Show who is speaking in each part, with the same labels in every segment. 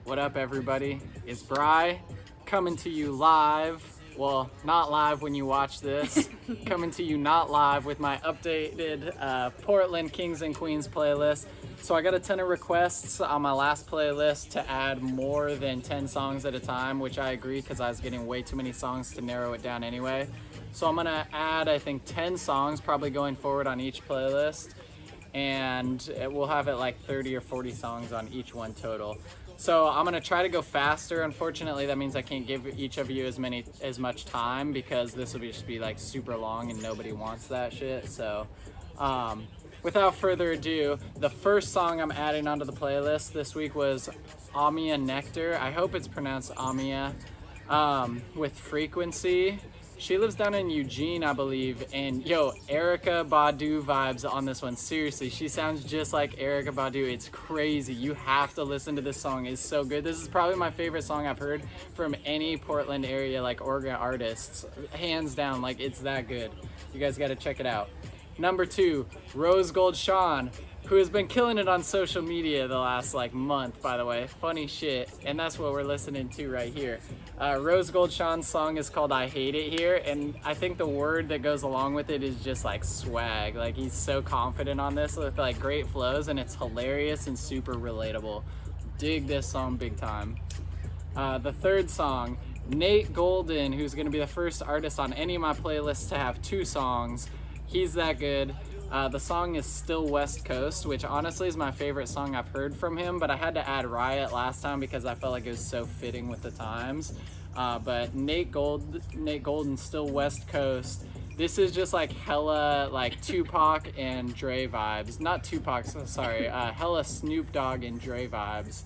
Speaker 1: What up, everybody? It's Bry coming to you live. Well, not live when you watch this. Coming to you not live with my updated Portland Kings and Queens playlist. So I got a ton of requests on my last playlist to add more than 10 songs at a time, which I agree because I was getting way too many songs to narrow it down anyway. So I'm gonna add, I think, 10 songs probably going forward on each playlist. And we'll have it like 30 or 40 songs on each one total. So I'm gonna try to go faster. Unfortunately, that means I can't give each of you as much time because this will just be like super long and nobody wants that shit. So without further ado, the first song I'm adding onto the playlist this week was Amia Nectar. I hope it's pronounced Amia, with Frequency. She lives down in Eugene, I believe, and yo, Erykah Badu vibes on this one. Seriously, she sounds just like Erykah Badu. It's crazy. You have to listen to this song. It's so good. This is probably my favorite song I've heard from any Portland area, like Oregon artists. Hands down, like it's that good. You guys gotta check it out. Number 2, Rose Gold Sean, who has been killing it on social media the last like month, by the way. Funny shit. And that's what we're listening to right here. Rose Gold Sean's song is called I Hate It Here, and I think the word that goes along with it is just like swag. Like he's so confident on this with like great flows, and it's hilarious and super relatable. Dig this song big time. The third song, Nate Golden, who's gonna be the first artist on any of my playlists to have 2 songs. He's that good. The song is Still West Coast, which honestly is my favorite song I've heard from him, but I had to add Riot last time because I felt like it was so fitting with the times. But Nate Golden, Still West Coast. This is just like hella like Tupac and Dre vibes. Not Tupac, sorry, hella Snoop Dogg and Dre vibes.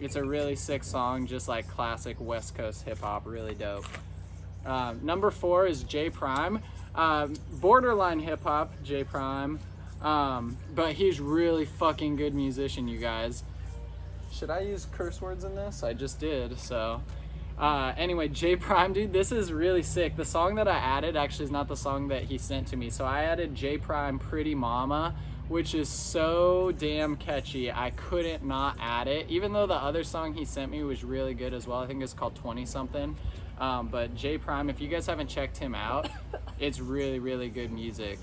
Speaker 1: It's a really sick song, just like classic West Coast hip hop, really dope. Number 4 is J Prime. Borderline hip hop, J Prime, but he's really fucking good musician, you guys. Should I use curse words in this? I just did. So anyway, J Prime, dude, this is really sick. The song that I added actually is not the song that he sent to me, so I added J Prime Pretty Mama, which is so damn catchy. I couldn't not add it, even though the other song he sent me was really good as well. I think it's called 20 something. But J Prime, if you guys haven't checked him out, it's really, really good music.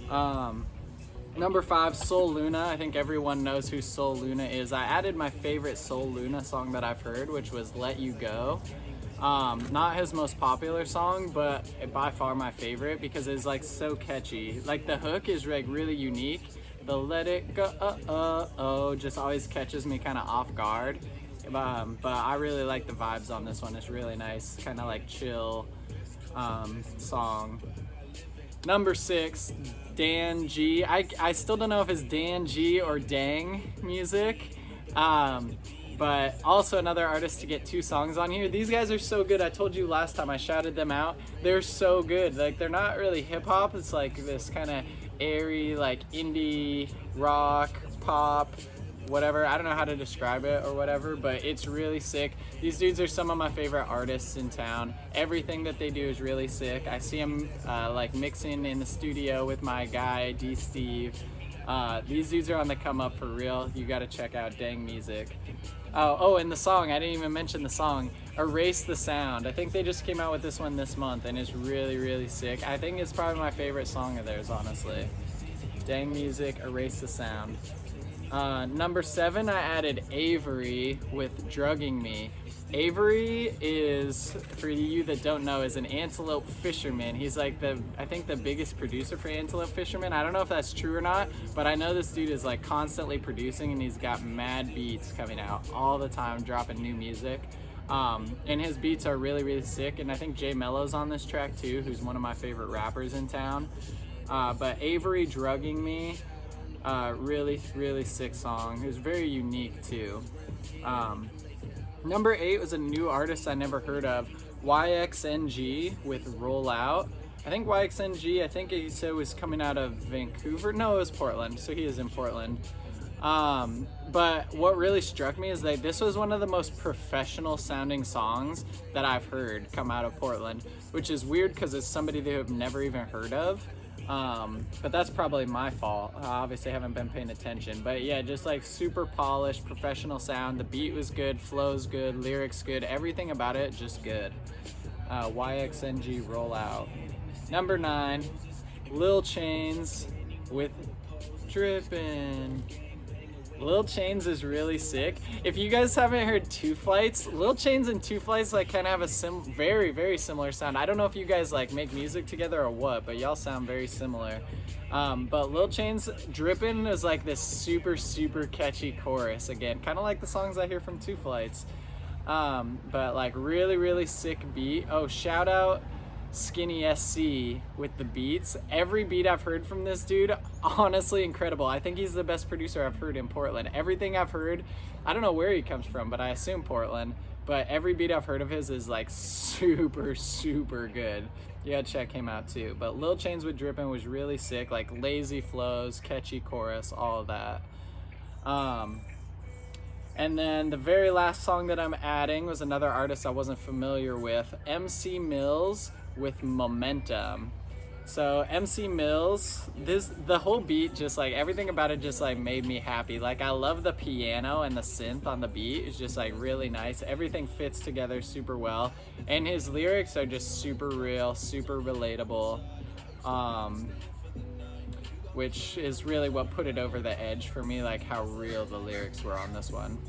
Speaker 1: Number 5, Soul Luna. I think everyone knows who Soul Luna is. I added my favorite Soul Luna song that I've heard, which was Let You Go. Not his most popular song, but by far my favorite because it's like so catchy. Like the hook is like really unique. The Let It Go just always catches me kind of off guard. But I really like the vibes on this one. It's really nice, kind of like chill song. Number 6, Dan G. I still don't know if it's Dan G or Dang music, but also another artist to get 2 songs on here. These guys are so good. I told you last time I shouted them out. They're so good. Like they're not really hip hop. It's like this kind of airy, like indie rock pop. Whatever, I don't know how to describe it or whatever, but it's really sick. These dudes are some of my favorite artists in town. Everything that they do is really sick. I see them like mixing in the studio with my guy D Steve. These dudes are on the come up for real. You gotta check out Dang music. Oh, and the song, I didn't even mention the song, Erase the Sound. I think they just came out with this one this month and it's really, really sick. I think it's probably my favorite song of theirs, honestly. Dang music, Erase the Sound. Number 7, I added Avery with Drugging Me. Avery is, for you that don't know, is an Antelope Fisherman. He's like I think the biggest producer for Antelope Fisherman. I don't know if that's true or not, but I know this dude is like constantly producing and he's got mad beats coming out all the time, dropping new music. And his beats are really, really sick. And I think Jay Mello's on this track too, who's one of my favorite rappers in town. But Avery, Drugging Me, really, really sick song. It was very unique too. Number 8 was a new artist I never heard of, YXNG with Roll Out. I think YXNG, I think he said was coming out of Vancouver. No, it was Portland, so he is in Portland. But what really struck me is that this was one of the most professional sounding songs that I've heard come out of Portland, which is weird because it's somebody that I've never even heard of. But that's probably my fault. I obviously haven't been paying attention. But yeah, just like super polished, professional sound. The beat was good, flow's good, lyrics good, everything about it just good. YXNG Rollout. Number 9, Lil Chains with Drippin'. Lil Chains is really sick. If you guys haven't heard Two Flights, Lil Chains and Two Flights like kind of have a very, very similar sound. I don't know if you guys like make music together or what, but y'all sound very similar. But Lil Chains Drippin' is like this super, super catchy chorus again, kind of like the songs I hear from Two Flights. But like really, really sick beat. Oh, shout out Skinny SC with the beats. Every beat I've heard from this dude, honestly incredible. I think he's the best producer I've heard in Portland. Everything I've heard, I don't know where he comes from, but I assume Portland. But every beat I've heard of his is like super, super good. You gotta check him out too. But Lil Chains with Drippin' was really sick, like lazy flows, catchy chorus, all of that. And then the very last song that I'm adding was another artist I wasn't familiar with, MC Mills with Momentum. So MC Mills, the whole beat, just like everything about it just like made me happy. Like I love the piano and the synth on the beat. It's just like really nice. Everything fits together super well. And his lyrics are just super real, super relatable. Which is really what put it over the edge for me, like how real the lyrics were on this one.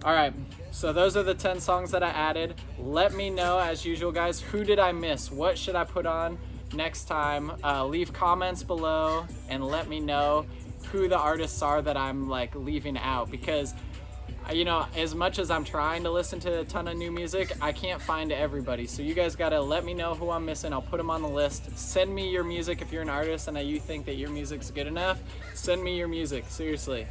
Speaker 1: All right, so those are the 10 songs that I added. Let me know, as usual, guys, who did I miss? What should I put on next time? Leave comments below and let me know who the artists are that I'm like leaving out, because you know, as much as I'm trying to listen to a ton of new music, I can't find everybody. So you guys gotta let me know who I'm missing. I'll put them on the list. Send me your music if you're an artist and you think that your music's good enough. Send me your music, seriously.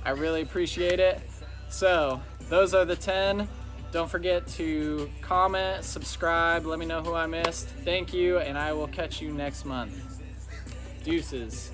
Speaker 1: I really appreciate it. So those are the 10. Don't forget to comment, subscribe, let me know who I missed. Thank you, and I will catch you next month. Deuces.